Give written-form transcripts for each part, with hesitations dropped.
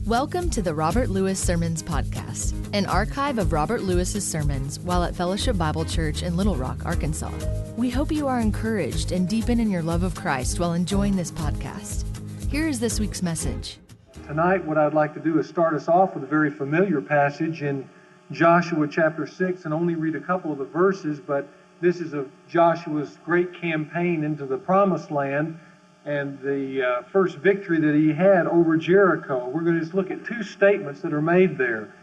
Welcome to the Robert Lewis Sermons Podcast, an archive of Robert Lewis's sermons while at Fellowship Bible Church in Little Rock, Arkansas. We hope you are encouraged and deepen in your love of Christ while enjoying this podcast. Here is this week's message. Tonight, what I'd like to do is start us off with a very familiar passage in Joshua chapter 6 and only read a couple of the verses, but this is of Joshua's great campaign into the Promised Land and the first victory that he had over Jericho. We're going to just look at two statements that are made there.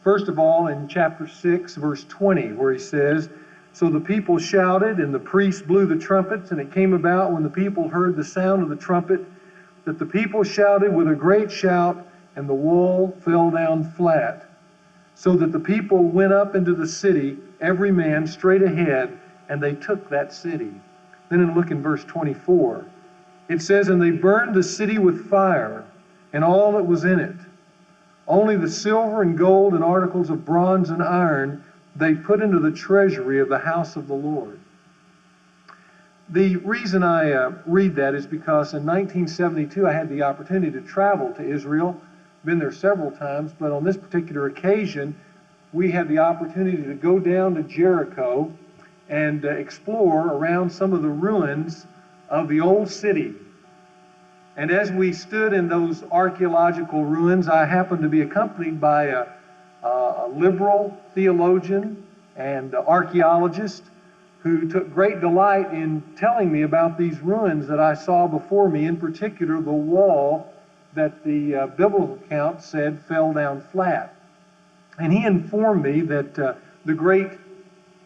First of all, in chapter 6, verse 20, where he says, "So the people shouted, and the priests blew the trumpets, and it came about when the people heard the sound of the trumpet, that the people shouted with a great shout, and the wall fell down flat, so that the people went up into the city, every man straight ahead, and they took that city." Then look in verse 24. It says, "And they burned the city with fire, and all that was in it. Only the silver and gold and articles of bronze and iron they put into the treasury of the house of the Lord." The reason I read that is because in 1972 I had the opportunity to travel to Israel. Been there several times, but on this particular occasion we had the opportunity to go down to Jericho and explore around some of the ruins of the old city. And as we stood in those archaeological ruins, I happened to be accompanied by a liberal theologian and archaeologist who took great delight in telling me about these ruins that I saw before me, in particular the wall that the biblical account said fell down flat. And he informed me that the great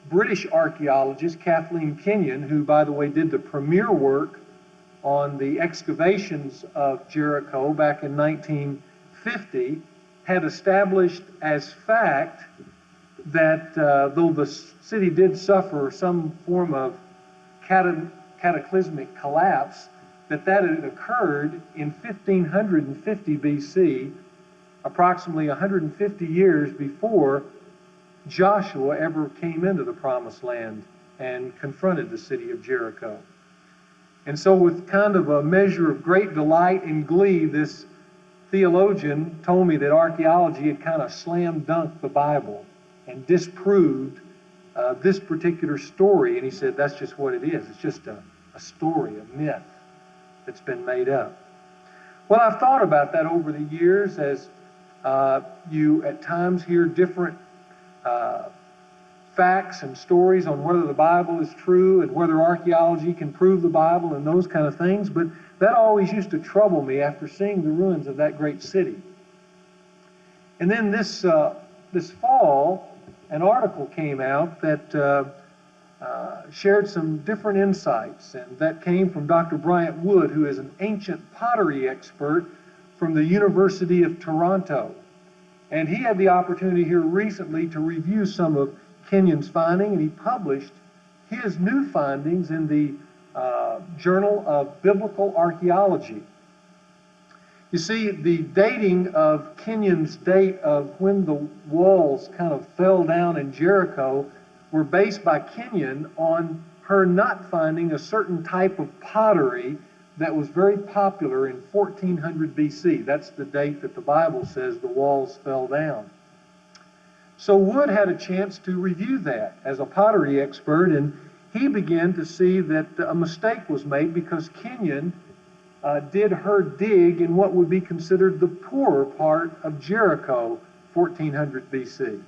British archaeologist Kathleen Kenyon, who, by the way, did the premier work on the excavations of Jericho back in 1950, had established as fact that though the city did suffer some form of cataclysmic collapse, that had occurred in 1550 BC, approximately 150 years before Joshua ever came into the Promised Land and confronted the city of Jericho. And so with kind of a measure of great delight and glee, this theologian told me that archaeology had kind of slam dunked the Bible and disproved this particular story. And he said, that's just what it is. It's just a story, a myth that's been made up. Well, I've thought about that over the years as you at times hear different facts and stories on whether the Bible is true and whether archaeology can prove the Bible and those kind of things, but that always used to trouble me after seeing the ruins of that great city. And then this fall, an article came out that shared some different insights, and that came from Dr. Bryant Wood, who is an ancient pottery expert from the University of Toronto. And he had the opportunity here recently to review some of Kenyon's finding, and he published his new findings in the Journal of Biblical Archaeology. You see, the dating of Kenyon's date of when the walls kind of fell down in Jericho were based by Kenyon on her not finding a certain type of pottery that was very popular in 1400 BC. That's the date that the Bible says the walls fell down. So Wood had a chance to review that as a pottery expert, and he began to see that a mistake was made because Kenyon did her dig in what would be considered the poorer part of Jericho, 1400 BC.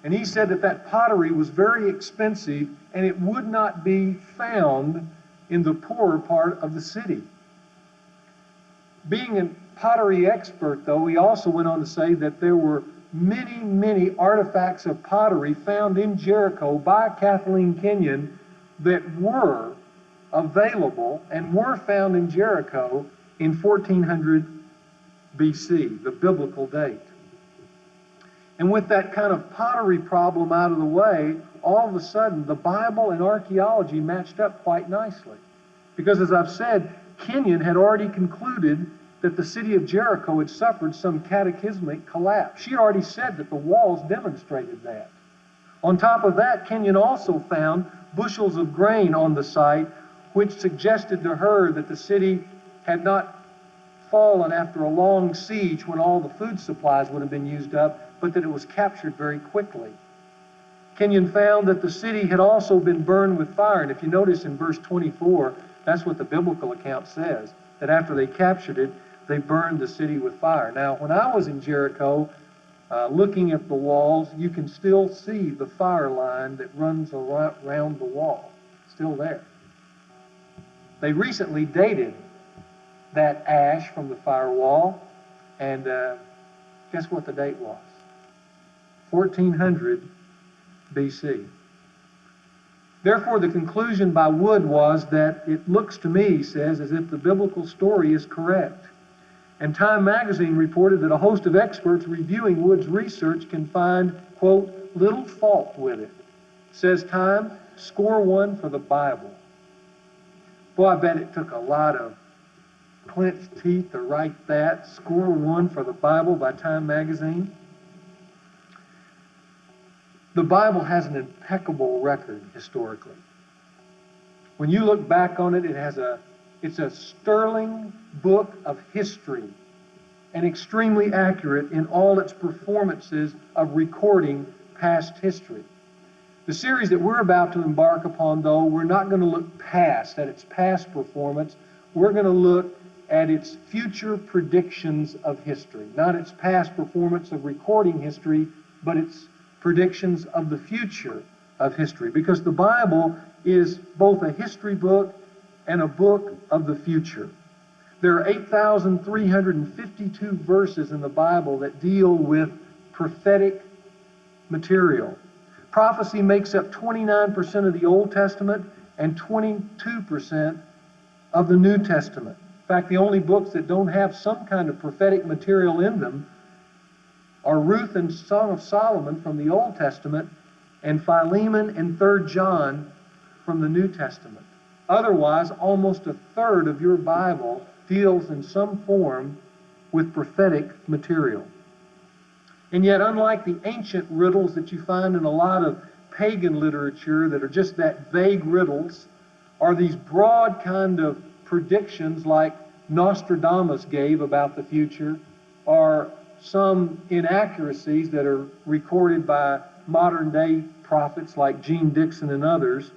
And he said that pottery was very expensive and it would not be found in the poorer part of the city. Being a pottery expert, though, he also went on to say that there were many, many artifacts of pottery found in Jericho by Kathleen Kenyon that were available and were found in Jericho in 1400 BC, the biblical date. And with that kind of pottery problem out of the way, all of a sudden the Bible and archaeology matched up quite nicely. Because as I've said, Kenyon had already concluded that the city of Jericho had suffered some cataclysmic collapse. She had already said that the walls demonstrated that. On top of that, Kenyon also found bushels of grain on the site, which suggested to her that the city had not fallen after a long siege when all the food supplies would have been used up, but that it was captured very quickly. Kenyon found that the city had also been burned with fire. And if you notice in verse 24, that's what the biblical account says, that after they captured it, they burned the city with fire. Now, when I was in Jericho, looking at the walls, you can still see the fire line that runs around the wall. Still there. They recently dated that ash from the firewall, and guess what the date was? 1400 BC. Therefore, the conclusion by Wood was that it looks to me, he says, as if the biblical story is correct. And Time magazine reported that a host of experts reviewing Wood's research can find, quote, little fault with it. Says Time, score 1 for the Bible. Boy, I bet it took a lot of clenched teeth to write that. Score 1 for the Bible by Time magazine. The Bible has an impeccable record historically. When you look back on it, it's a sterling book of history and extremely accurate in all its performances of recording past history. The series that we're about to embark upon, though, we're not going to look past at its past performance. We're going to look at its future predictions of history. Not its past performance of recording history, but its predictions of the future of history. Because the Bible is both a history book and a book of the future. There are 8,352 verses in the Bible that deal with prophetic material. Prophecy makes up 29% of the Old Testament and 22% of the New Testament. In fact, the only books that don't have some kind of prophetic material in them are Ruth and Song of Solomon from the Old Testament and Philemon and 3 John from the New Testament. Otherwise, almost a third of your Bible deals in some form with prophetic material. And yet, unlike the ancient riddles that you find in a lot of pagan literature that are just that vague riddles, are these broad kind of predictions like Nostradamus gave about the future, or some inaccuracies that are recorded by modern-day prophets like Gene Dixon and others.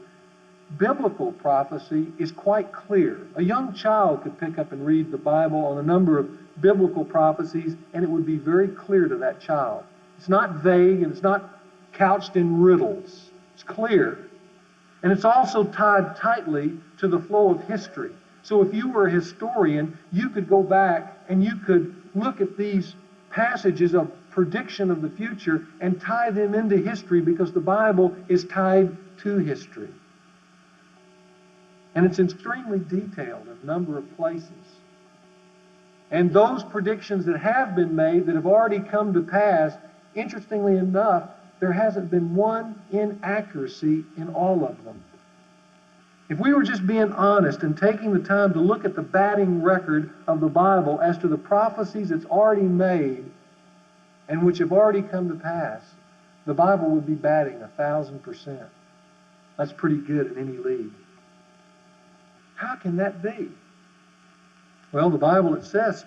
Biblical prophecy is quite clear. A young child could pick up and read the Bible on a number of biblical prophecies, and it would be very clear to that child. It's not vague, and it's not couched in riddles. It's clear. And it's also tied tightly to the flow of history. So if you were a historian, you could go back and you could look at these passages of prediction of the future and tie them into history, because the Bible is tied to history. And it's extremely detailed in a number of places. And those predictions that have been made, that have already come to pass, interestingly enough, there hasn't been one inaccuracy in all of them. If we were just being honest and taking the time to look at the batting record of the Bible as to the prophecies it's already made and which have already come to pass, the Bible would be batting 1,000%. That's pretty good in any league. How can that be? Well, the Bible itself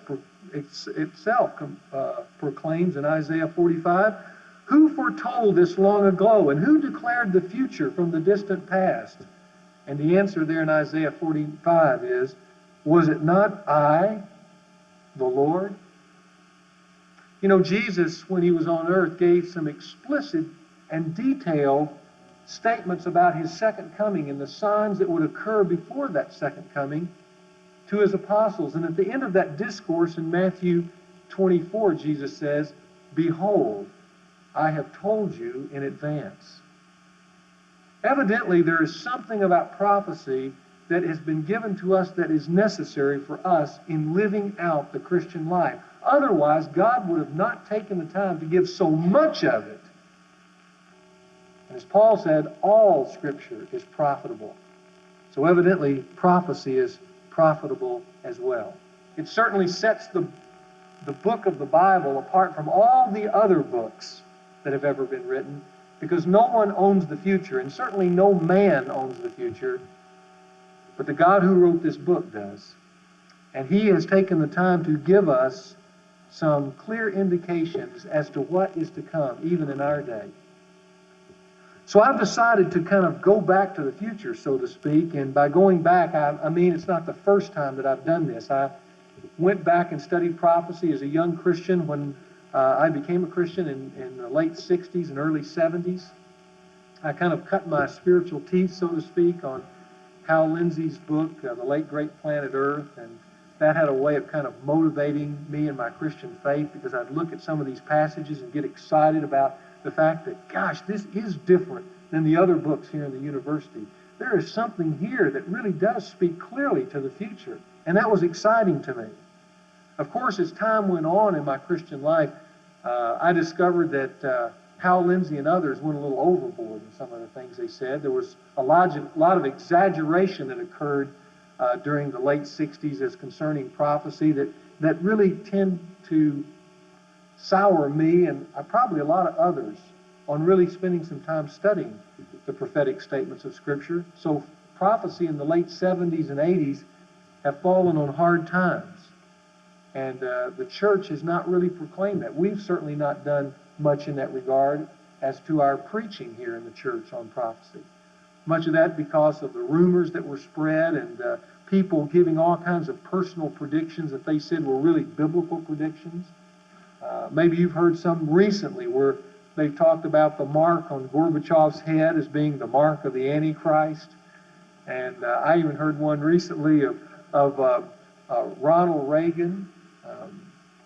proclaims in Isaiah 45, "Who foretold this long ago, and who declared the future from the distant past?" And the answer there in Isaiah 45 is, "Was it not I, the Lord?" You know, Jesus, when he was on earth, gave some explicit and detailed statements about his second coming and the signs that would occur before that second coming to his apostles. And at the end of that discourse in Matthew 24, Jesus says, "Behold, I have told you in advance." Evidently, there is something about prophecy that has been given to us that is necessary for us in living out the Christian life. Otherwise, God would have not taken the time to give so much of it. And as Paul said, all Scripture is profitable. So evidently, prophecy is profitable as well. It certainly sets the book of the Bible apart from all the other books that have ever been written, because no one owns the future, and certainly no man owns the future, but the God who wrote this book does. And he has taken the time to give us some clear indications as to what is to come, even in our day. So I've decided to kind of go back to the future, so to speak. And by going back, I mean it's not the first time that I've done this. I went back and studied prophecy as a young Christian when I became a Christian in the late 60s and early 70s. I kind of cut my spiritual teeth, so to speak, on Hal Lindsey's book, The Late Great Planet Earth, and that had a way of kind of motivating me in my Christian faith, because I'd look at some of these passages and get excited about the fact that, gosh, this is different than the other books here in the university. There is something here that really does speak clearly to the future, and that was exciting to me. Of course, as time went on in my Christian life, I discovered that Hal Lindsey and others went a little overboard in some of the things they said. There was a lot of exaggeration that occurred during the late 60s as concerning prophecy that really tend to sour me and probably a lot of others on really spending some time studying the prophetic statements of Scripture. So prophecy in the late 70s and 80s have fallen on hard times. And the church has not really proclaimed that. We've certainly not done much in that regard as to our preaching here in the church on prophecy. Much of that because of the rumors that were spread and people giving all kinds of personal predictions that they said were really biblical predictions. Maybe you've heard some recently where they've talked about the mark on Gorbachev's head as being the mark of the Antichrist. And I even heard one recently of Ronald Reagan.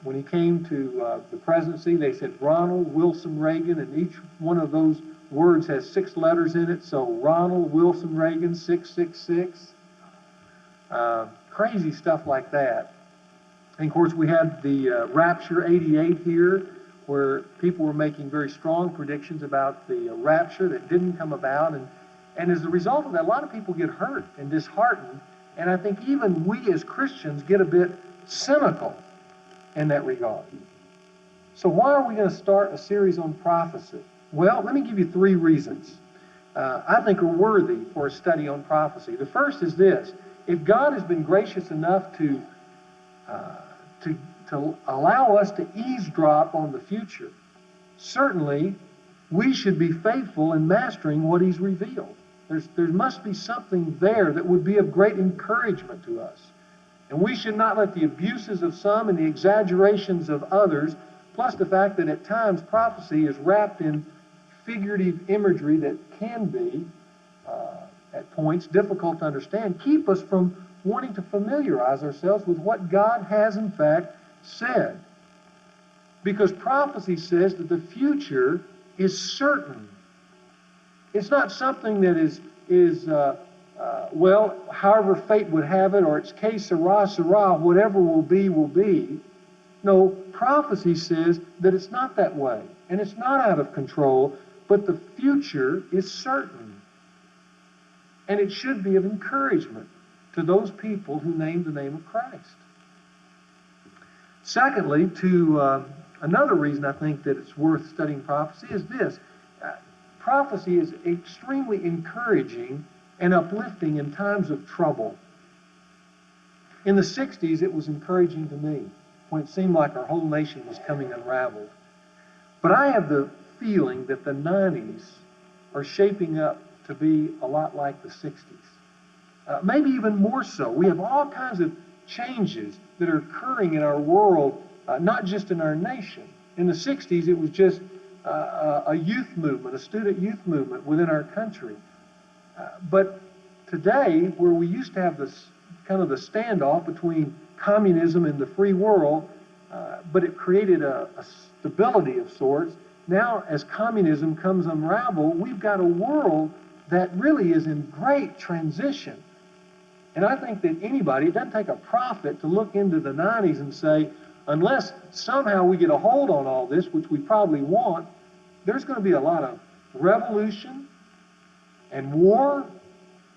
When he came to the presidency, they said Ronald Wilson Reagan, and each one of those words has 6 letters in it. So Ronald Wilson Reagan, 666. Crazy stuff like that. And of course, we had the Rapture 88 here, where people were making very strong predictions about the rapture that didn't come about. And as a result of that, a lot of people get hurt and disheartened. And I think even we as Christians get a bit cynical in that regard. So why are we going to start a series on prophecy? Well, let me give you 3 reasons I think are worthy for a study on prophecy. The first is this: if God has been gracious enough to allow us to eavesdrop on the future, certainly we should be faithful in mastering what He's revealed. There must be something there that would be of great encouragement to us. And we should not let the abuses of some and the exaggerations of others, plus the fact that at times prophecy is wrapped in figurative imagery that can be, at points, difficult to understand, keep us from wanting to familiarize ourselves with what God has in fact said. Because prophecy says that the future is certain. It's not something that is well, however fate would have it, or it's que sera, sera, whatever will be, will be. No, prophecy says that it's not that way, and it's not out of control, but the future is certain. And it should be of encouragement to those people who name the name of Christ. Secondly, another reason I think that it's worth studying prophecy is this. Prophecy is extremely encouraging and uplifting in times of trouble. In the 60s, it was encouraging to me when it seemed like our whole nation was coming unraveled. But I have the feeling that the 90s are shaping up to be a lot like the 60s. Maybe even more so. We have all kinds of changes that are occurring in our world, not just in our nation. In the 60s, it was just a youth movement, a student youth movement within our country. But today, where we used to have this kind of the standoff between communism and the free world, but it created a stability of sorts. Now, as communism comes unraveled, we've got a world that really is in great transition. And I think that it doesn't take a prophet to look into the 90s and say, unless somehow we get a hold on all this, which we probably want, there's going to be a lot of revolution and war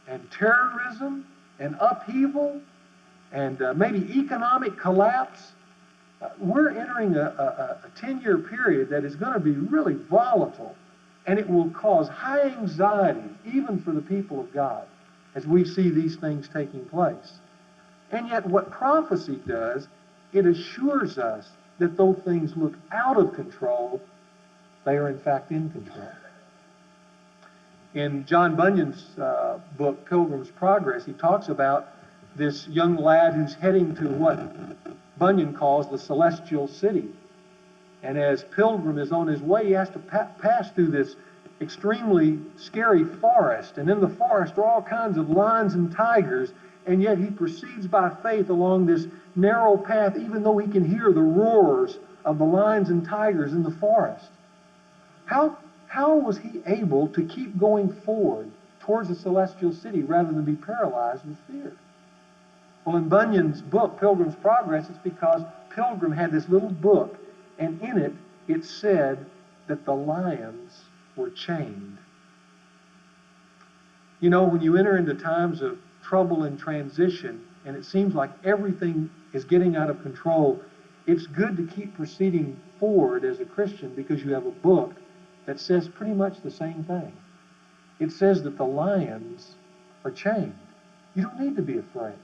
and terrorism and upheaval and maybe economic collapse. We're entering a 10-year period that is going to be really volatile, and it will cause high anxiety even for the people of God as we see these things taking place. And yet what prophecy does, it assures us that though things look out of control, they are in fact in control. In John Bunyan's book, Pilgrim's Progress, he talks about this young lad who's heading to what Bunyan calls the celestial city. And as Pilgrim is on his way, he has to pass through this extremely scary forest. And in the forest are all kinds of lions and tigers, and yet he proceeds by faith along this narrow path, even though he can hear the roars of the lions and tigers in the forest. How was he able to keep going forward towards the celestial city rather than be paralyzed with fear? Well, in Bunyan's book, Pilgrim's Progress, it's because Pilgrim had this little book, and in it, it said that the lions were chained. You know, when you enter into times of trouble and transition, and it seems like everything is getting out of control, it's good to keep proceeding forward as a Christian because you have a book that says pretty much the same thing. It says that the lions are chained. You don't need to be afraid.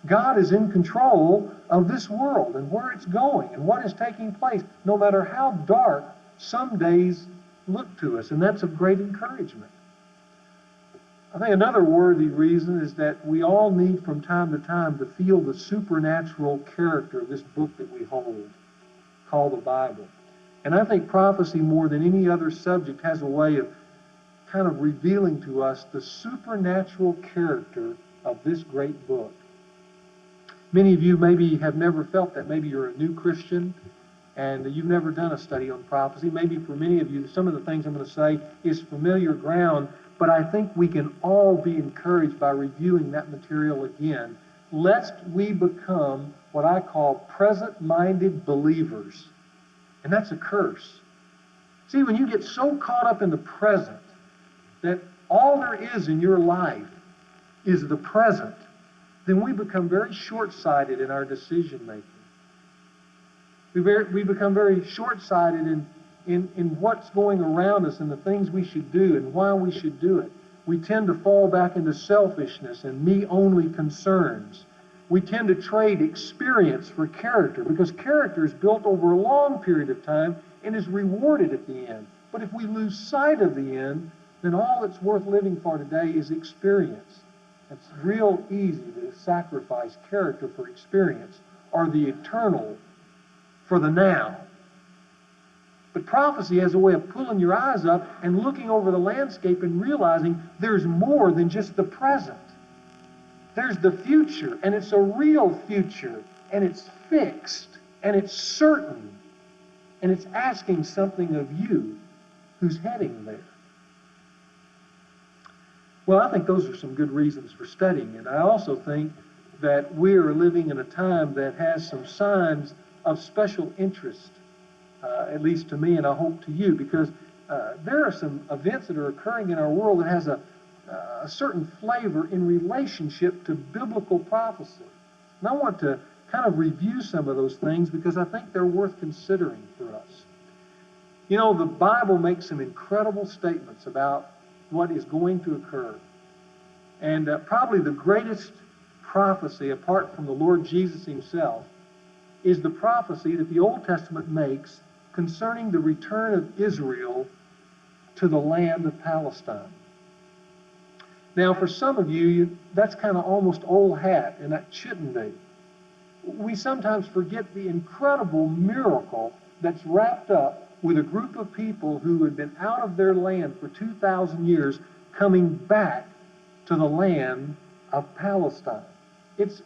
God is in control of this world and where it's going and what is taking place, no matter how dark some days look to us, and that's of great encouragement. I think another worthy reason is that we all need from time to time to feel the supernatural character of this book that we hold, called the Bible. And I think prophecy, more than any other subject, has a way of kind of revealing to us the supernatural character of this great book. Many of you maybe have never felt that. Maybe you're a new Christian and you've never done a study on prophecy. Maybe for many of you, some of the things I'm going to say is familiar ground, but I think we can all be encouraged by reviewing that material again, lest we become what I call present-minded believers. And that's a curse. See, when you get so caught up in the present that all there is in your life is the present, then we become very short-sighted in our decision-making. We become very short-sighted in what's going around us and the things we should do and why we should do it. We tend to fall back into selfishness and me-only concerns. We tend to trade experience for character because character is built over a long period of time and is rewarded at the end. But if we lose sight of the end, then all that's worth living for today is experience. It's real easy to sacrifice character for experience or the eternal for the now. But prophecy has a way of pulling your eyes up and looking over the landscape and realizing there's more than just the present. There's the future, and it's a real future, and it's fixed, and it's certain, and it's asking something of you who's heading there. Well, I think those are some good reasons for studying it. I also think that we are living in a time that has some signs of special interest, at least to me and I hope to you, because there are some events that are occurring in our world that has a certain flavor in relationship to biblical prophecy. And I want to kind of review some of those things because I think they're worth considering for us. You know, the Bible makes some incredible statements about what is going to occur. And probably the greatest prophecy, apart from the Lord Jesus himself, is the prophecy that the Old Testament makes concerning the return of Israel to the land of Palestine. Now, for some of you, that's kind of almost old hat, and that shouldn't be. We sometimes forget the incredible miracle that's wrapped up with a group of people who had been out of their land for 2,000 years coming back to the land of Palestine. It's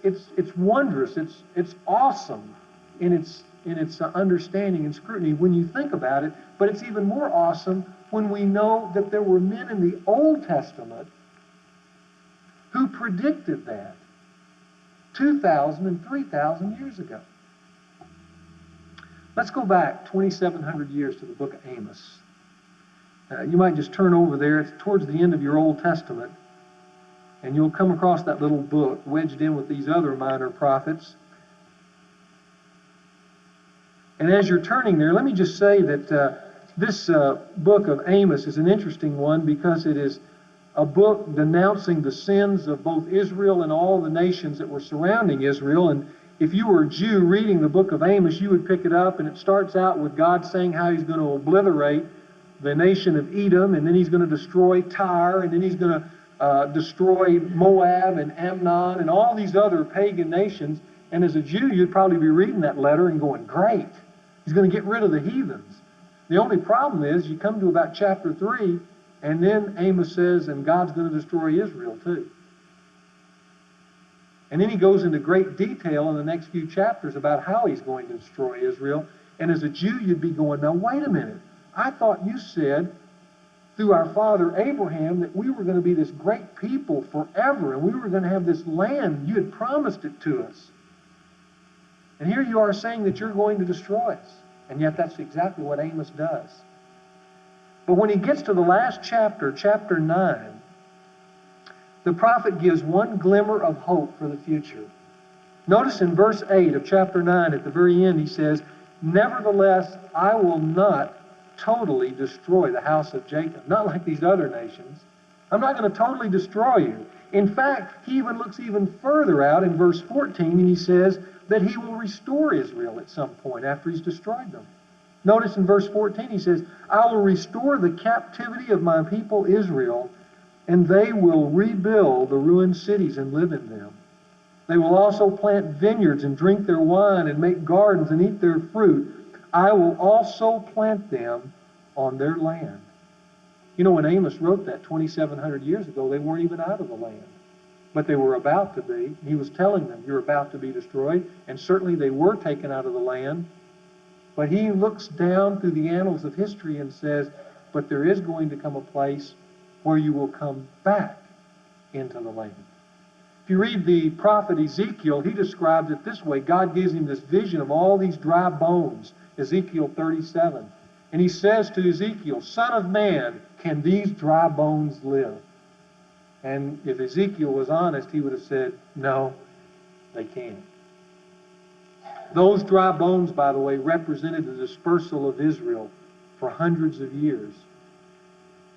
wondrous. It's awesome in its understanding and scrutiny when you think about it, but it's even more awesome when we know that there were men in the Old Testament who predicted that 2,000 and 3,000 years ago. Let's go back 2,700 years to the book of Amos. You might just turn over there. It's towards the end of your Old Testament, and you'll come across that little book wedged in with these other minor prophets. And as you're turning there, let me just say that this book of Amos is an interesting one because it is a book denouncing the sins of both Israel and all the nations that were surrounding Israel. And if you were a Jew reading the book of Amos, you would pick it up, and it starts out with God saying how he's going to obliterate the nation of Edom, and then he's going to destroy Tyre, and then he's going to destroy Moab and Ammon and all these other pagan nations. And as a Jew, you'd probably be reading that letter and going, great, he's going to get rid of the heathens. The only problem is you come to about chapter 3, and then Amos says, and God's going to destroy Israel too. And then he goes into great detail in the next few chapters about how he's going to destroy Israel. And as a Jew, you'd be going, now wait a minute. I thought you said through our father Abraham that we were going to be this great people forever, and we were going to have this land. You had promised it to us. And here you are saying that you're going to destroy us. And yet that's exactly what Amos does. But when he gets to the last chapter, chapter 9, the prophet gives one glimmer of hope for the future. Notice in verse 8 of chapter 9, at the very end, he says, nevertheless, I will not totally destroy the house of Jacob. Not like these other nations. I'm not going to totally destroy you. In fact, he even looks even further out in verse 14, and he says that he will restore Israel at some point after he's destroyed them. Notice in verse 14, he says, I will restore the captivity of my people Israel, and they will rebuild the ruined cities and live in them. They will also plant vineyards and drink their wine and make gardens and eat their fruit. I will also plant them on their land. You know, when Amos wrote that 2,700 years ago, they weren't even out of the land. But they were about to be. He was telling them, you're about to be destroyed. And certainly they were taken out of the land. But he looks down through the annals of history and says, but there is going to come a place where you will come back into the land. If you read the prophet Ezekiel, he describes it this way. God gives him this vision of all these dry bones, Ezekiel 37. And he says to Ezekiel, Son of man, can these dry bones live? And if Ezekiel was honest, he would have said, no, they can't. Those dry bones, by the way, represented the dispersal of Israel for hundreds of years.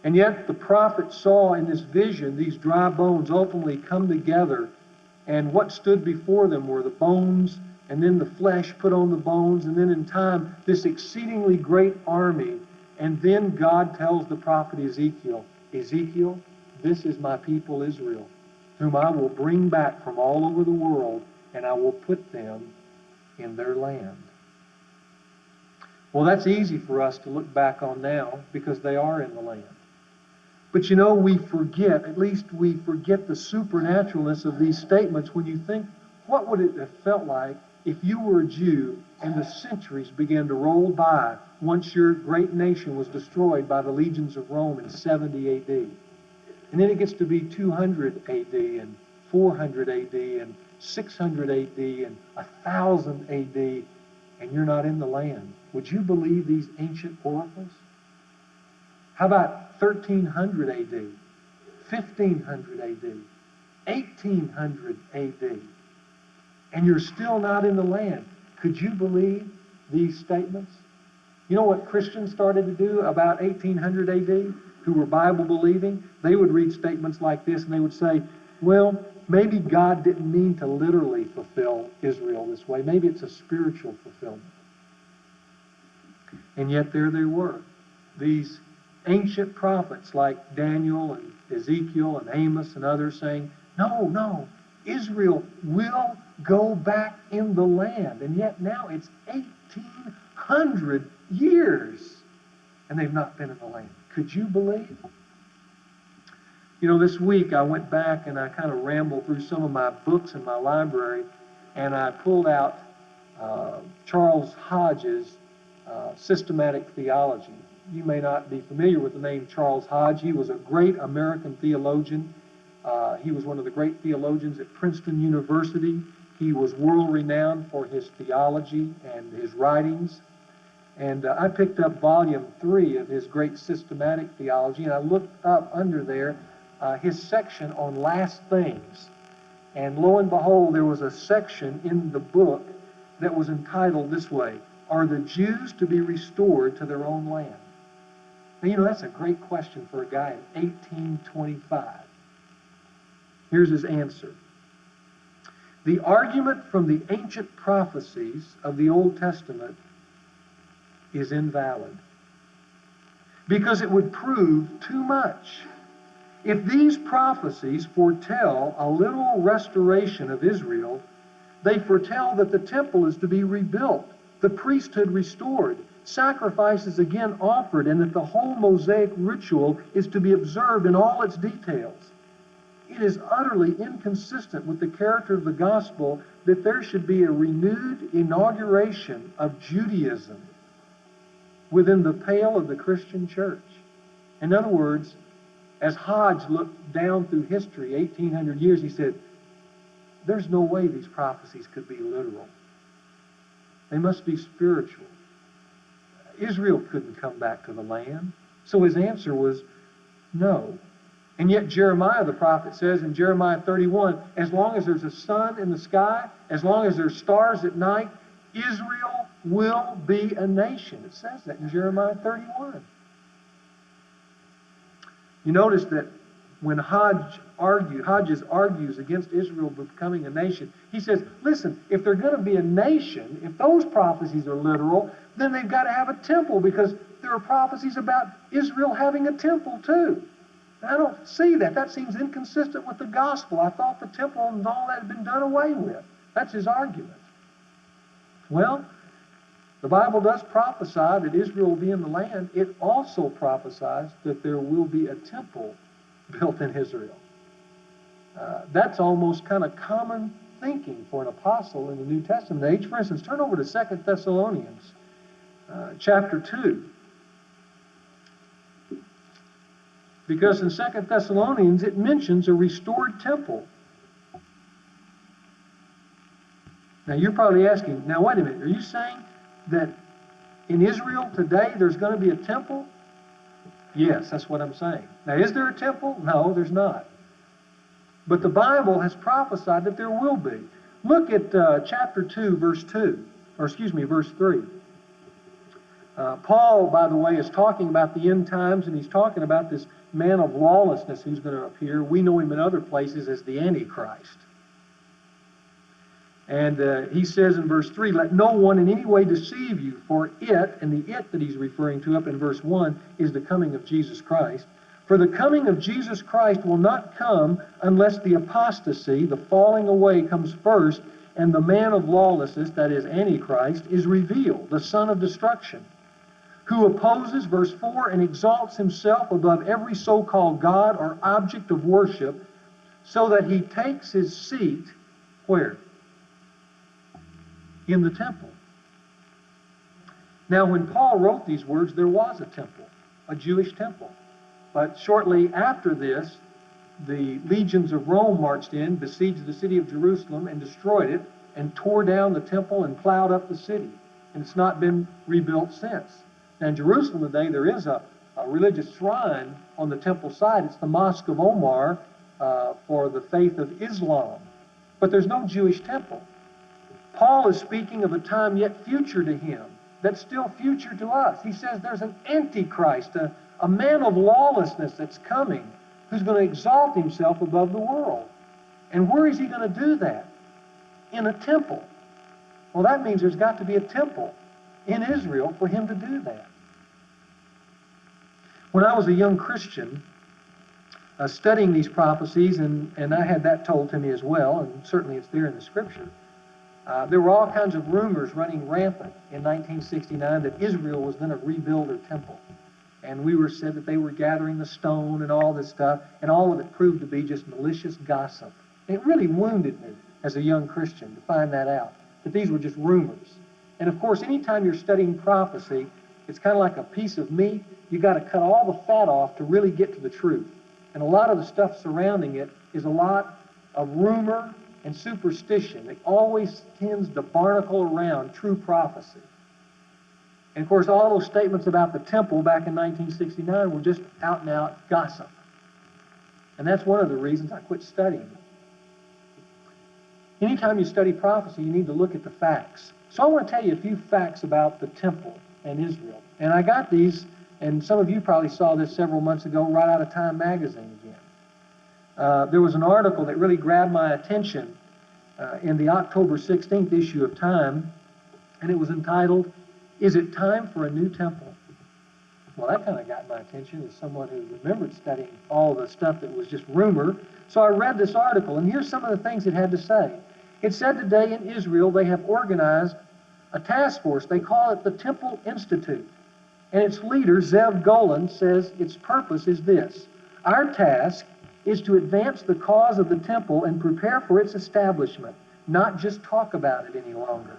And yet the prophet saw in this vision these dry bones ultimately come together, and what stood before them were the bones, and then the flesh put on the bones, and then in time this exceedingly great army. And then God tells the prophet Ezekiel, Ezekiel, this is my people Israel, whom I will bring back from all over the world, and I will put them in their land. Well, that's easy for us to look back on now because they are in the land. But you know, we forget, at least we forget the supernaturalness of these statements when you think, what would it have felt like if you were a Jew and the centuries began to roll by once your great nation was destroyed by the legions of Rome in 70 A.D.? And then it gets to be 200 A.D. and 400 A.D. and 600 A.D. and 1000 A.D. and you're not in the land. Would you believe these ancient oracles? How about 1300 A.D., 1500 A.D., 1800 A.D., and you're still not in the land? Could you believe these statements? You know what Christians started to do about 1800 A.D., who were Bible-believing? They would read statements like this, and they would say, well, maybe God didn't mean to literally fulfill Israel this way. Maybe it's a spiritual fulfillment. And yet there they were, these ancient prophets like Daniel and Ezekiel and Amos and others saying, no, Israel will go back in the land. And yet now it's 1,800 years and they've not been in the land. Could you believe? You know, this week I went back and I kind of rambled through some of my books in my library, and I pulled out Charles Hodge's Systematic Theology. You may not be familiar with the name Charles Hodge. He was a great American theologian. He was one of the great theologians at Princeton University. He was world-renowned for his theology and his writings. And I picked up volume 3 of his great Systematic Theology, and I looked up under there his section on last things. And lo and behold, there was a section in the book that was entitled this way, Are the Jews to be Restored to Their Own Land? Now, that's a great question for a guy in 1825. Here's his answer. The argument from the ancient prophecies of the Old Testament is invalid because it would prove too much. If these prophecies foretell a literal restoration of Israel, they foretell that the temple is to be rebuilt, the priesthood restored, sacrifices again offered, and that the whole Mosaic ritual is to be observed in all its details. It is utterly inconsistent with the character of the gospel that there should be a renewed inauguration of Judaism within the pale of the Christian church. In other words, as Hodge looked down through history, 1,800 years, he said, there's no way these prophecies could be literal. They must be spiritual. Israel couldn't come back to the land. So his answer was no. And yet Jeremiah the prophet says in Jeremiah 31, as long as there's a sun in the sky, as long as there's stars at night, Israel will be a nation. It says that in Jeremiah 31. You notice that when Hodges argues against Israel becoming a nation, he says, listen, if they're going to be a nation, if those prophecies are literal, then they've got to have a temple because there are prophecies about Israel having a temple too. And I don't see that. That seems inconsistent with the gospel. I thought the temple and all that had been done away with. That's his argument. Well, the Bible does prophesy that Israel will be in the land. It also prophesies that there will be a temple built in Israel. That's almost kind of common thinking for an apostle in the New Testament age. For instance, turn over to 2 Thessalonians chapter 2. Because in 2 Thessalonians it mentions a restored temple. Now you're probably asking, now wait a minute, are you saying that in Israel today there's going to be a temple? Yes, that's what I'm saying. Now is there a temple? No, there's not. But the Bible has prophesied that there will be. Look at chapter 2, verse 3. Paul, by the way, is talking about the end times, and he's talking about this man of lawlessness who's going to appear. We know him in other places as the Antichrist. And he says in verse 3, let no one in any way deceive you, for it, and the it that he's referring to up in verse 1, is the coming of Jesus Christ. For the coming of Jesus Christ will not come unless the apostasy, the falling away, comes first, and the man of lawlessness, that is Antichrist, is revealed, the son of destruction, who opposes, verse 4, and exalts himself above every so-called God or object of worship, so that he takes his seat, where? In the temple. Now, when Paul wrote these words, there was a temple, a Jewish temple. But shortly after this, the legions of Rome marched in, besieged the city of Jerusalem, and destroyed it, and tore down the temple and plowed up the city. And it's not been rebuilt since. Now, in Jerusalem today, there is a religious shrine on the temple side. It's the Mosque of Omar for the faith of Islam. But there's no Jewish temple. Paul is speaking of a time yet future to him, that's still future to us. He says there's an Antichrist, a man of lawlessness that's coming, who's going to exalt himself above the world. And where is he going to do that? In a temple. Well, that means there's got to be a temple in Israel for him to do that. When I was a young Christian, studying these prophecies, and I had that told to me as well, and certainly it's there in the Scripture, there were all kinds of rumors running rampant in 1969 that Israel was going to rebuild her temple. And we were said that they were gathering the stone and all this stuff, and all of it proved to be just malicious gossip. And it really wounded me as a young Christian to find that out, that these were just rumors. And of course, anytime you're studying prophecy, it's kind of like a piece of meat. You got to cut all the fat off to really get to the truth. And a lot of the stuff surrounding it is a lot of rumor and superstition. It always tends to barnacle around true prophecy. And of course, all those statements about the temple back in 1969 were just out and out gossip. And that's one of the reasons I quit studying. Anytime you study prophecy, you need to look at the facts. So I want to tell you a few facts about the temple and Israel. And I got these, and some of you probably saw this several months ago right out of Time magazine again. There was an article that really grabbed my attention in the October 16th issue of Time, and it was entitled, "Is It Time for a New Temple?" Well, that kind of got my attention as someone who remembered studying all the stuff that was just rumor. So I read this article, and here's some of the things it had to say. It said today in Israel they have organized a task force. They call it the Temple Institute. And its leader, Zev Golan, says its purpose is this: our task is to advance the cause of the temple and prepare for its establishment, not just talk about it any longer.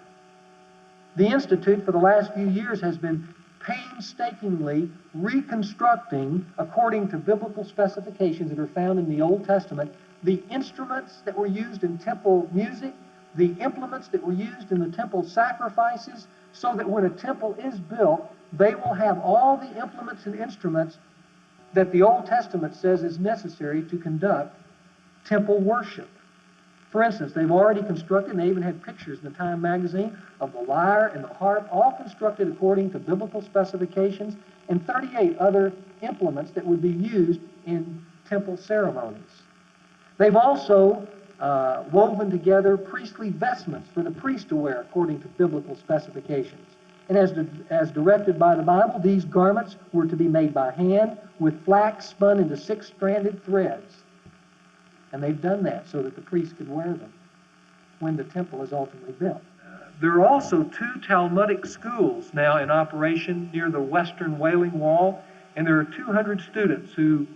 The Institute for the last few years has been painstakingly reconstructing, according to biblical specifications that are found in the Old Testament, the instruments that were used in temple music, the implements that were used in the temple sacrifices, so that when a temple is built, they will have all the implements and instruments that the Old Testament says is necessary to conduct temple worship. For instance, they've already constructed, and they even had pictures in the Time magazine of the lyre and the harp, all constructed according to biblical specifications, and 38 other implements that would be used in temple ceremonies. They've also woven together priestly vestments for the priest to wear according to biblical specifications. And as directed by the Bible, these garments were to be made by hand with flax spun into 6-stranded threads. And they've done that so that the priest could wear them when the temple is ultimately built. There are also 2 Talmudic schools now in operation near the Western Wailing Wall, and there are 200 students who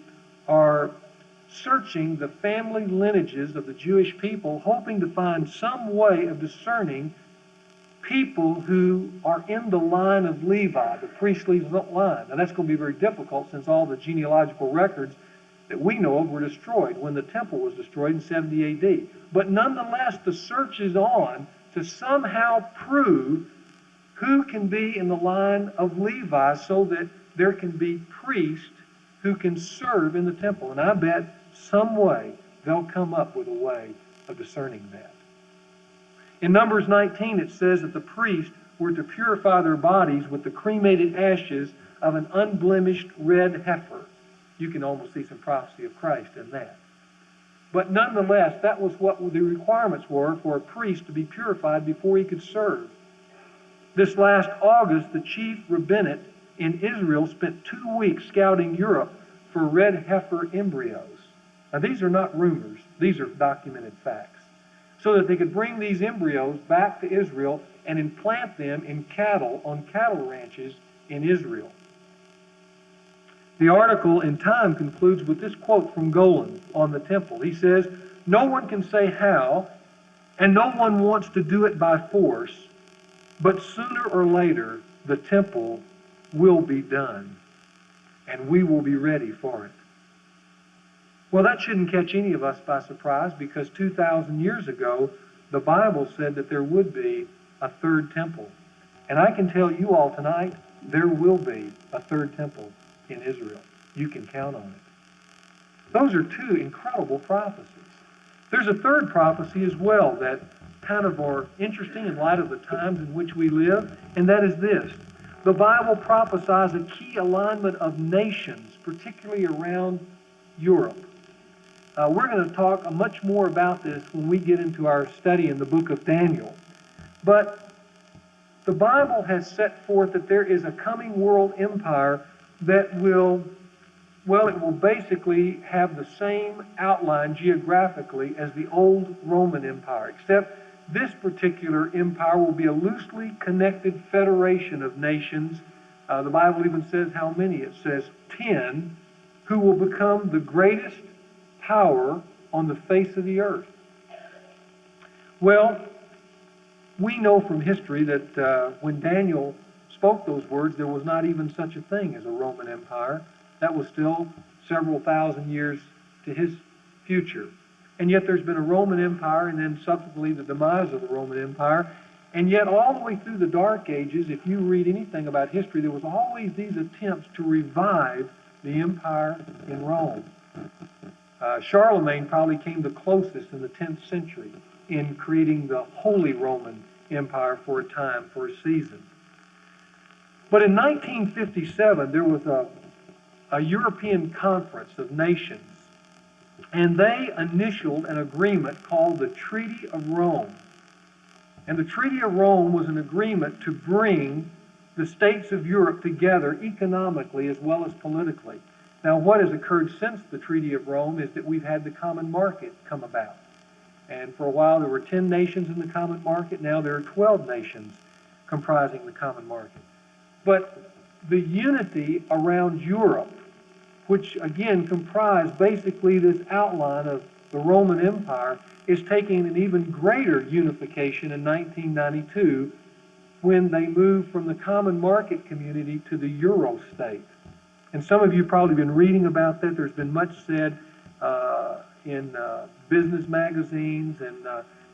are searching the family lineages of the Jewish people, hoping to find some way of discerning people who are in the line of Levi, the priestly line. Now that's going to be very difficult since all the genealogical records that we know of were destroyed when the temple was destroyed in 70 AD. But nonetheless, the search is on to somehow prove who can be in the line of Levi so that there can be priests who can serve in the temple. And I bet some way they'll come up with a way of discerning that. In Numbers 19, it says that the priests were to purify their bodies with the cremated ashes of an unblemished red heifer. You can almost see some prophecy of Christ in that. But nonetheless, that was what the requirements were for a priest to be purified before he could serve. This last August, the chief rabbinate in Israel spent 2 weeks scouting Europe for red heifer embryos. Now, these are not rumors. These are documented facts. So that they could bring these embryos back to Israel and implant them in cattle on cattle ranches in Israel. The article in Time concludes with this quote from Golan on the temple. He says, "No one can say how, and no one wants to do it by force, but sooner or later the temple will be done, and we will be ready for it." Well, that shouldn't catch any of us by surprise, because 2,000 years ago, the Bible said that there would be a third temple. And I can tell you all tonight, there will be a third temple in Israel. You can count on it. Those are 2 incredible prophecies. There's a third prophecy as well that kind of are interesting in light of the times in which we live, and that is this. The Bible prophesies a key alignment of nations, particularly around Europe. We're going to talk much more about this when we get into our study in the book of Daniel. But the Bible has set forth that there is a coming world empire that will basically have the same outline geographically as the old Roman Empire, except this particular empire will be a loosely connected federation of nations. The Bible even says how many. It says 10, who will become the greatest power on the face of the earth. Well, we know from history that when Daniel spoke those words, there was not even such a thing as a Roman Empire. That was still several thousand years to his future. And yet there's been a Roman Empire, and then subsequently the demise of the Roman Empire. And yet all the way through the Dark Ages, if you read anything about history, there was always these attempts to revive the empire in Rome. Charlemagne probably came the closest in the 10th century in creating the Holy Roman Empire for a time, for a season. But in 1957, there was a European conference of nations, and they initialed an agreement called the Treaty of Rome. And the Treaty of Rome was an agreement to bring the states of Europe together economically as well as politically. Now, what has occurred since the Treaty of Rome is that we've had the common market come about. And for a while there were 10 nations in the common market. Now there are 12 nations comprising the common market. But the unity around Europe, which again comprised basically this outline of the Roman Empire, is taking an even greater unification in 1992 when they moved from the common market community to the Euro state. And some of you have probably been reading about that. There's been much said in business magazines and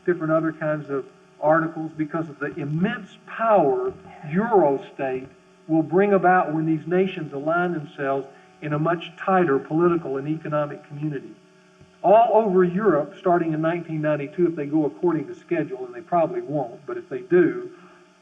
different other kinds of articles because of the immense power Eurostate will bring about when these nations align themselves in a much tighter political and economic community. All over Europe, starting in 1992, if they go according to schedule, and they probably won't, but if they do,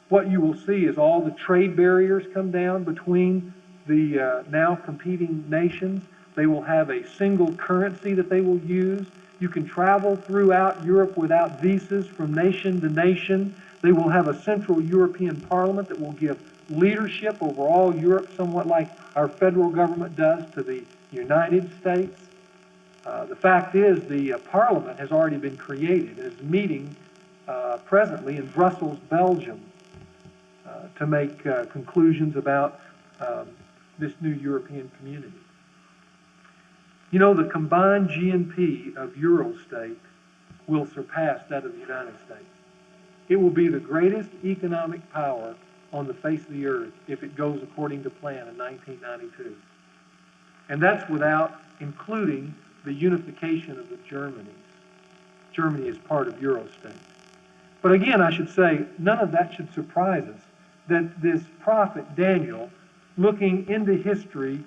what you will see is all the trade barriers come down between the now competing nations. They will have a single currency that they will use. You can travel throughout Europe without visas from nation to nation. They will have a central European Parliament that will give leadership over all Europe, somewhat like our federal government does to the United States. The fact is, the Parliament has already been created and is meeting presently in Brussels, Belgium, to make conclusions about this new European community. You know, the combined GNP of Eurostate will surpass that of the United States. It will be the greatest economic power on the face of the earth if it goes according to plan in 1992. And that's without including the unification of the Germanys. Germany is part of Eurostate. But again, I should say, none of that should surprise us, that this prophet Daniel, looking into history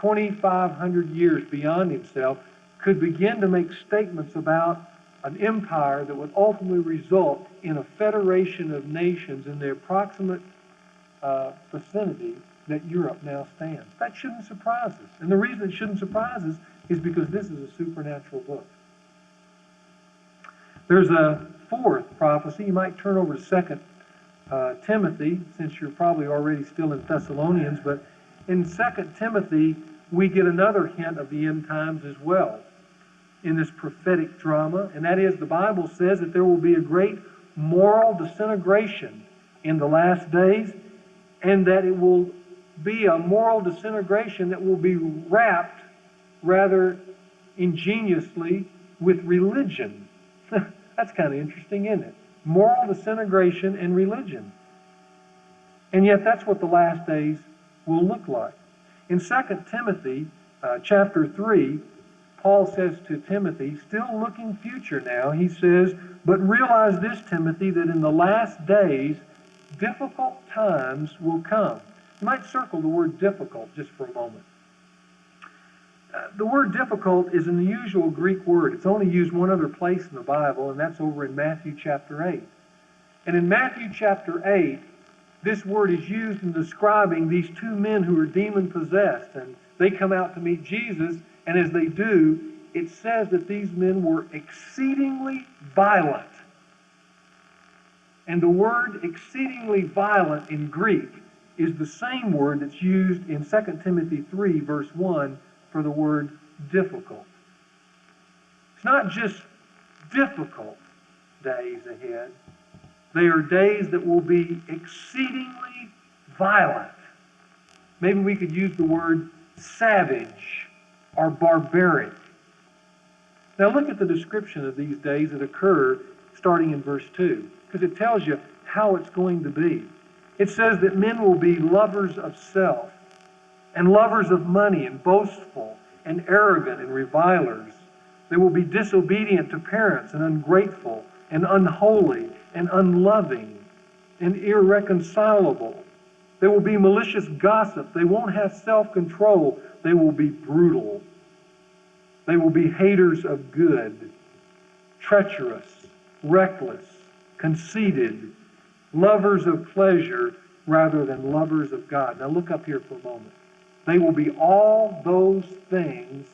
2,500 years beyond himself, could begin to make statements about an empire that would ultimately result in a federation of nations in the approximate vicinity that Europe now stands. That shouldn't surprise us. And the reason it shouldn't surprise us is because this is a supernatural book. There's a fourth prophecy. You might turn over to 2 Timothy, since you're probably already still in Thessalonians, but in 2 Timothy, we get another hint of the end times as well in this prophetic drama, and that is the Bible says that there will be a great moral disintegration in the last days, and that it will be a moral disintegration that will be wrapped rather ingeniously with religion. That's kind of interesting, isn't it? Moral disintegration and religion. And yet that's what the last days will look like. In 2 Timothy chapter 3, Paul says to Timothy, still looking future now, he says, but realize this, Timothy, that in the last days, difficult times will come. You might circle the word difficult just for a moment. The word difficult is an unusual Greek word. It's only used one other place in the Bible, and that's over in Matthew chapter 8. And in Matthew chapter 8, this word is used in describing these two men who are demon-possessed, and they come out to meet Jesus, and as they do, it says that these men were exceedingly violent. And the word exceedingly violent in Greek is the same word that's used in 2 Timothy 3, verse 1, for the word difficult. It's not just difficult days ahead. They are days that will be exceedingly violent. Maybe we could use the word savage or barbaric. Now look at the description of these days that occur starting in verse 2, because it tells you how it's going to be. It says that men will be lovers of self, and lovers of money, and boastful, and arrogant, and revilers. They will be disobedient to parents, and ungrateful, and unholy, and unloving, and irreconcilable. They will be malicious gossip. They won't have self-control. They will be brutal. They will be haters of good, treacherous, reckless, conceited, lovers of pleasure rather than lovers of God. Now look up here for a moment. They will be all those things,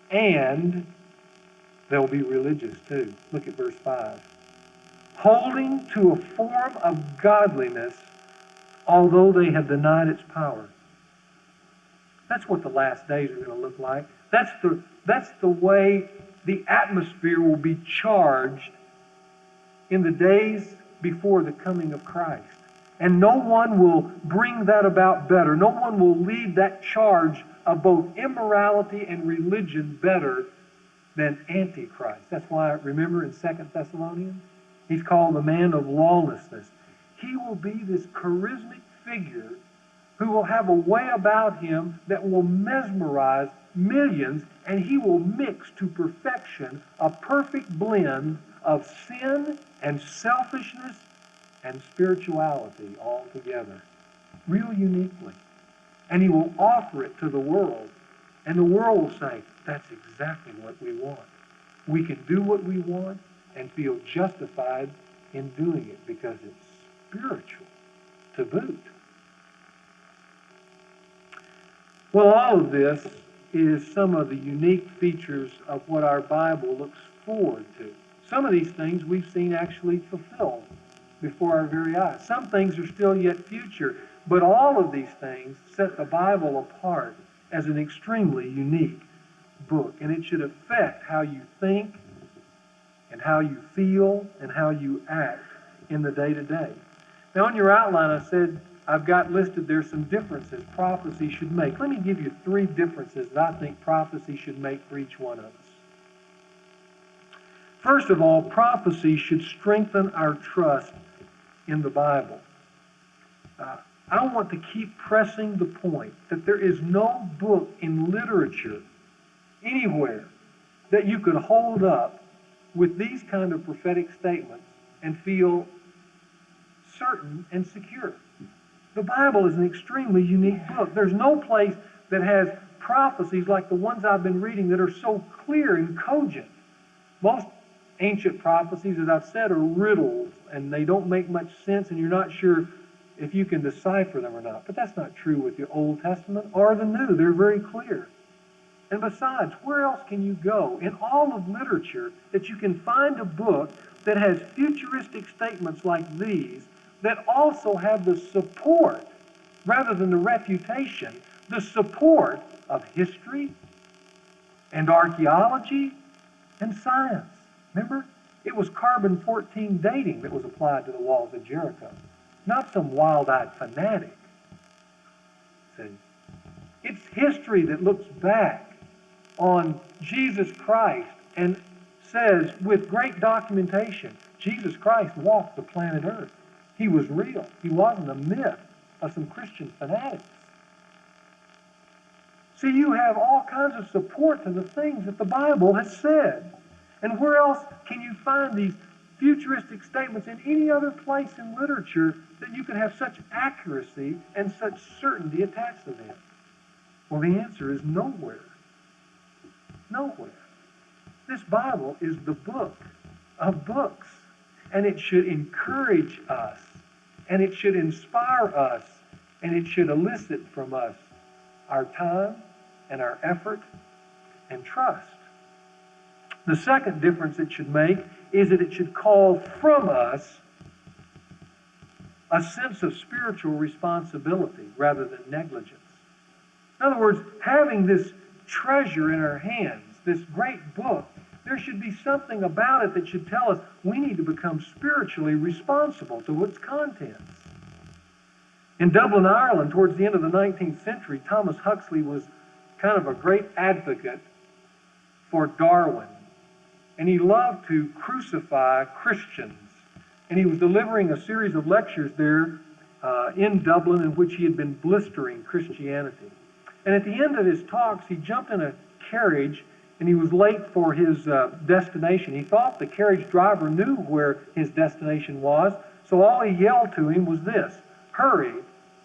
and they'll be religious too. Look at verse 5. Holding to a form of godliness, although they have denied its power. That's what the last days are going to look like. That's the way the atmosphere will be charged in the days before the coming of Christ. And no one will bring that about better. No one will lead that charge of both immorality and religion better than Antichrist. That's why, remember in 2 Thessalonians, he's called the man of lawlessness. He will be this charismatic figure who will have a way about him that will mesmerize millions, and he will mix to perfection a perfect blend of sin and selfishness and spirituality all together, real uniquely. And he will offer it to the world, and the world will say, that's exactly what we want. We can do what we want and feel justified in doing it because it's spiritual to boot. Well, all of this is some of the unique features of what our Bible looks forward to. Some of these things we've seen actually fulfilled before our very eyes. Some things are still yet future, but all of these things set the Bible apart as an extremely unique book, and it should affect how you think and how you feel and how you act in the day-to-day. Now, in your outline, I said I've got listed there some differences prophecy should make. Let me give you 3 differences that I think prophecy should make for each one of us. First of all, prophecy should strengthen our trust in the Bible. I want to keep pressing the point that there is no book in literature anywhere that you could hold up with these kind of prophetic statements and feel certain and secure. The Bible is an extremely unique book. There's no place that has prophecies like the ones I've been reading that are so clear and cogent. Most ancient prophecies, as I've said, are riddles, and they don't make much sense, and you're not sure if you can decipher them or not. But that's not true with the Old Testament or the New. They're very clear. And besides, where else can you go in all of literature that you can find a book that has futuristic statements like these that also have the support, rather than the refutation, the support of history and archaeology and science? Remember? It was carbon-14 dating that was applied to the walls of Jericho, not some wild-eyed fanatic. See? It's history that looks back on Jesus Christ and says, with great documentation, Jesus Christ walked the planet Earth. He was real. He wasn't a myth of some Christian fanatics. See, you have all kinds of support to the things that the Bible has said. And where else can you find these futuristic statements in any other place in literature that you can have such accuracy and such certainty attached to them? Well, the answer is nowhere. Nowhere. This Bible is the book of books, and it should encourage us, and it should inspire us, and it should elicit from us our time and our effort and trust. The second difference it should make is that it should call from us a sense of spiritual responsibility rather than negligence. In other words, having this treasure in our hands, this great book, there should be something about it that should tell us we need to become spiritually responsible to its contents. In Dublin, Ireland, towards the end of the 19th century, Thomas Huxley was kind of a great advocate for Darwin. And he loved to crucify Christians. And he was delivering a series of lectures there in Dublin in which he had been blistering Christianity. And at the end of his talks, he jumped in a carriage and he was late for his destination. He thought the carriage driver knew where his destination was, so all he yelled to him was this: "Hurry,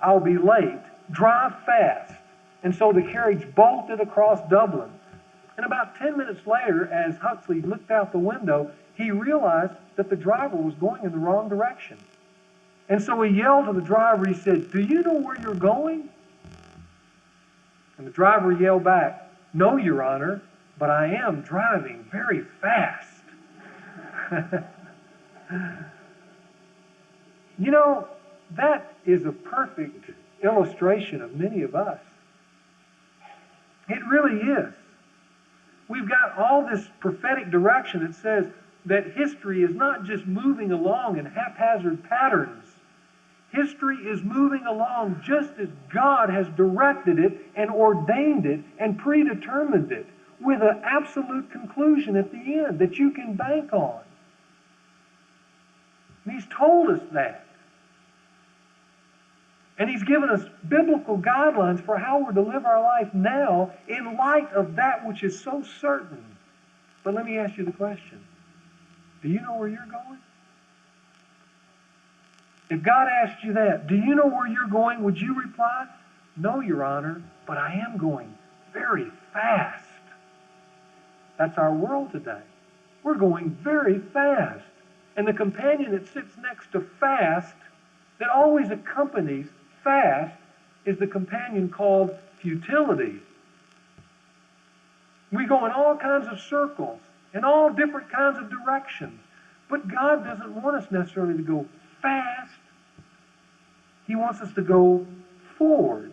I'll be late. Drive fast." And so the carriage bolted across Dublin. And about 10 minutes later, as Huxley looked out the window, he realized that the driver was going in the wrong direction. And so he yelled to the driver. He said, "Do you know where you're going?" And the driver yelled back, "No, Your Honor, but I am driving very fast." You know, that is a perfect illustration of many of us. It really is. We've got all this prophetic direction that says that history is not just moving along in haphazard patterns. History is moving along just as God has directed it and ordained it and predetermined it, with an absolute conclusion at the end that you can bank on. And He's told us that. And He's given us biblical guidelines for how we're to live our life now in light of that which is so certain. But let me ask you the question. Do you know where you're going? If God asked you that, do you know where you're going? Would you reply, "No, Your Honor, but I am going very fast." That's our world today. We're going very fast. And the companion that sits next to fast, that always accompanies fast, is the companion called futility. We go in all kinds of circles, in all different kinds of directions. But God doesn't want us necessarily to go fast. He wants us to go forward,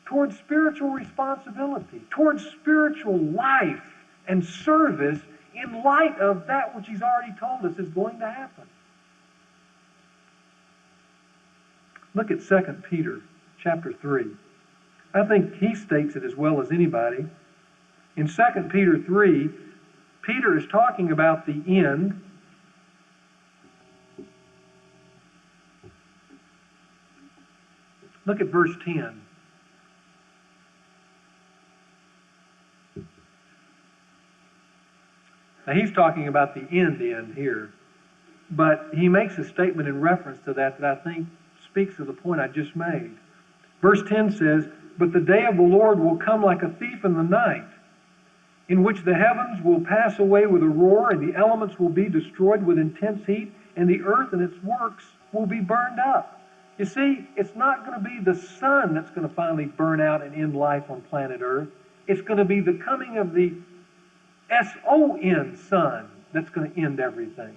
towards spiritual responsibility, towards spiritual life and service in light of that which He's already told us is going to happen. Look at 2 Peter chapter 3. I think he states it as well as anybody. In 2 Peter 3, Peter is talking about the end. Look at verse 10. Now he's talking about the end here. But he makes a statement in reference to that I think speaks of the point I just made. Verse 10 says, "But the day of the Lord will come like a thief in the night, in which the heavens will pass away with a roar, and the elements will be destroyed with intense heat, and the earth and its works will be burned up." You see, it's not going to be the sun that's going to finally burn out and end life on planet Earth. It's going to be the coming of the S-O-N Son that's going to end everything.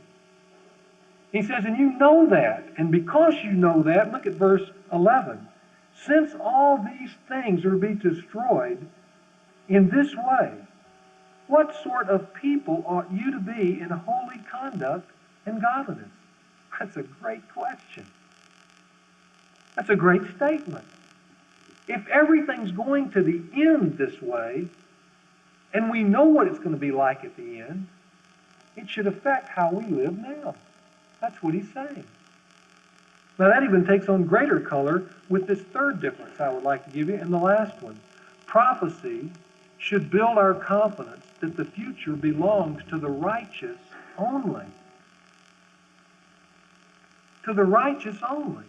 He says, and you know that. And because you know that, look at verse 11. "Since all these things are to be destroyed in this way, what sort of people ought you to be in holy conduct and godliness?" That's a great question. That's a great statement. If everything's going to the end this way, and we know what it's going to be like at the end, it should affect how we live now. That's what he's saying. Now that even takes on greater color with this third difference I would like to give you, and the last one. Prophecy should build our confidence that the future belongs to the righteous only. To the righteous only.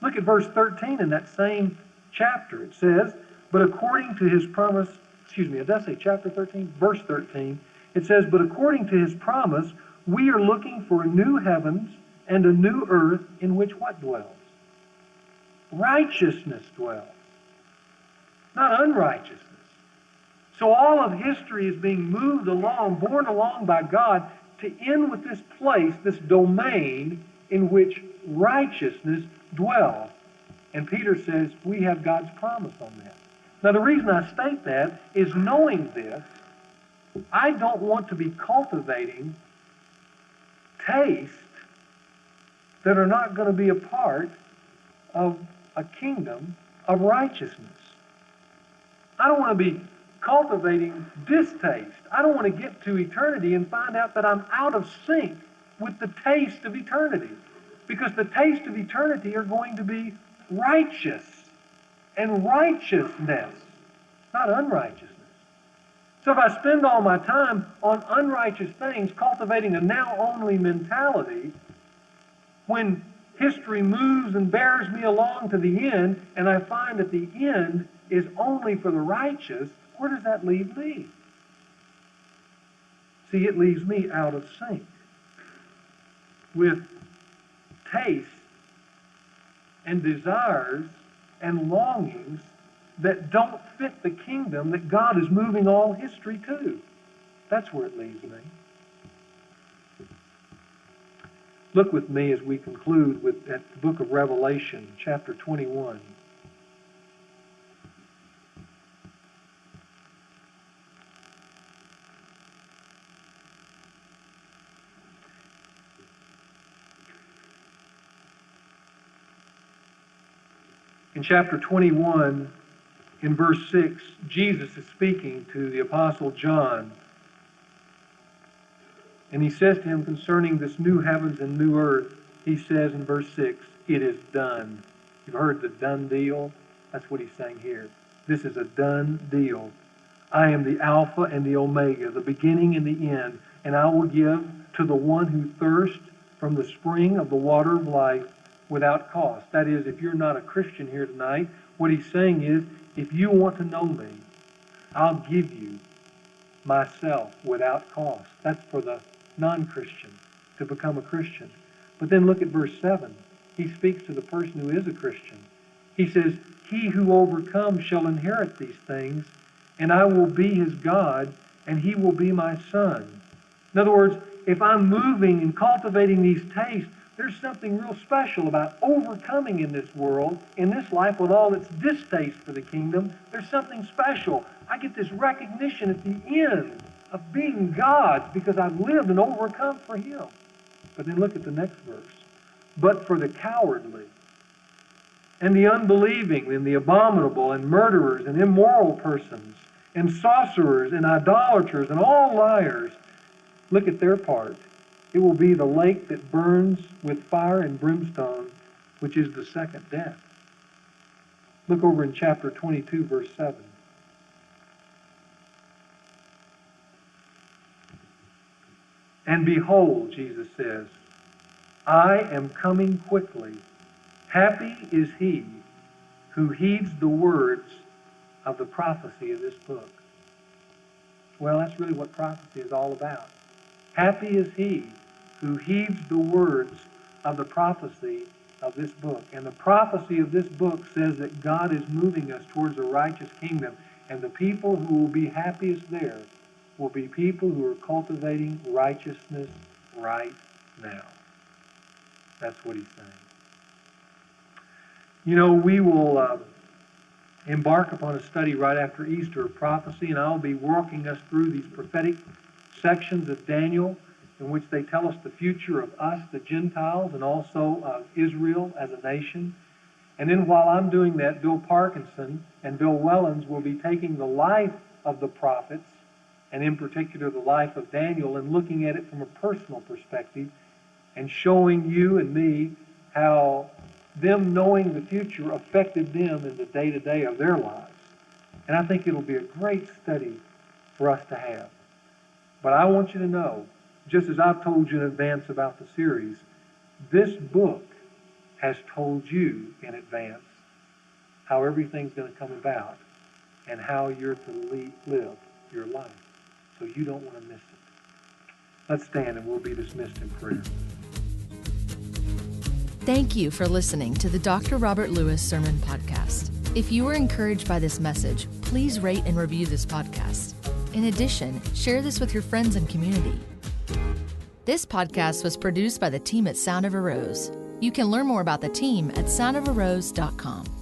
Look at verse 13 in that same chapter. It says, "But according to His promise," did I say chapter 13? Verse 13. It says, "But according to His promise, we are looking for a new heavens and a new earth in which" what dwells? Righteousness dwells, not unrighteousness. So all of history is being moved along, borne along by God to end with this place, this domain in which righteousness dwells. And Peter says we have God's promise on that. Now the reason I state that is, knowing this, I don't want to be cultivating tastes that are not going to be a part of a kingdom of righteousness. I don't want to be cultivating distaste. I don't want to get to eternity and find out that I'm out of sync with the taste of eternity. Because the taste of eternity are going to be righteous and righteousness, not unrighteousness. So if I spend all my time on unrighteous things, cultivating a now-only mentality, when history moves and bears me along to the end, and I find that the end is only for the righteous, where does that leave me? See, it leaves me out of sync with tastes and desires and longings that don't fit the kingdom that God is moving all history to. That's where it leaves me. Look with me as we conclude at the book of Revelation, chapter 21. In chapter 21, in verse 6, Jesus is speaking to the Apostle John. And he says to him concerning this new heavens and new earth, he says in verse 6, it is done. You've heard the done deal? That's what he's saying here. This is a done deal. I am the Alpha and the Omega, the beginning and the end, and I will give to the one who thirsts from the spring of the water of life without cost. That is, if you're not a Christian here tonight, what he's saying is, if you want to know me, I'll give you myself without cost. That's for the non-Christian to become a Christian. But then look at verse 7. He speaks to the person who is a Christian. He says, he who overcomes shall inherit these things, and I will be his God, and he will be my son. In other words, if I'm moving and cultivating these tastes, there's something real special about overcoming in this world, in this life, with all its distaste for the kingdom. There's something special. I get this recognition at the end of being God's because I've lived and overcome for him. But then look at the next verse. But for the cowardly and the unbelieving and the abominable and murderers and immoral persons and sorcerers and idolaters and all liars, look at their part. It will be the lake that burns with fire and brimstone, which is the second death. Look over in chapter 22, verse 7. And behold, Jesus says, I am coming quickly. Happy is he who heeds the words of the prophecy of this book. Well, that's really what prophecy is all about. Happy is he who heeds the words of the prophecy of this book. And the prophecy of this book says that God is moving us towards a righteous kingdom. And the people who will be happiest there will be people who are cultivating righteousness right now. That's what he's saying. You know, we will embark upon a study right after Easter of prophecy, and I'll be walking us through these prophetic sections of Daniel in which they tell us the future of us, the Gentiles, and also of Israel as a nation. And then while I'm doing that, Bill Parkinson and Bill Wellens will be taking the life of the prophets, and in particular the life of Daniel, and looking at it from a personal perspective and showing you and me how them knowing the future affected them in the day-to-day of their lives. And I think it'll be a great study for us to have. But I want you to know, just as I've told you in advance about the series, this book has told you in advance how everything's going to come about and how you're to live your life. So you don't want to miss it. Let's stand and we'll be dismissed in prayer. Thank you for listening to the Dr. Robert Lewis Sermon Podcast. If you were encouraged by this message, please rate and review this podcast. In addition, share this with your friends and community. This podcast was produced by the team at Sound of a Rose. You can learn more about the team at soundofarose.com.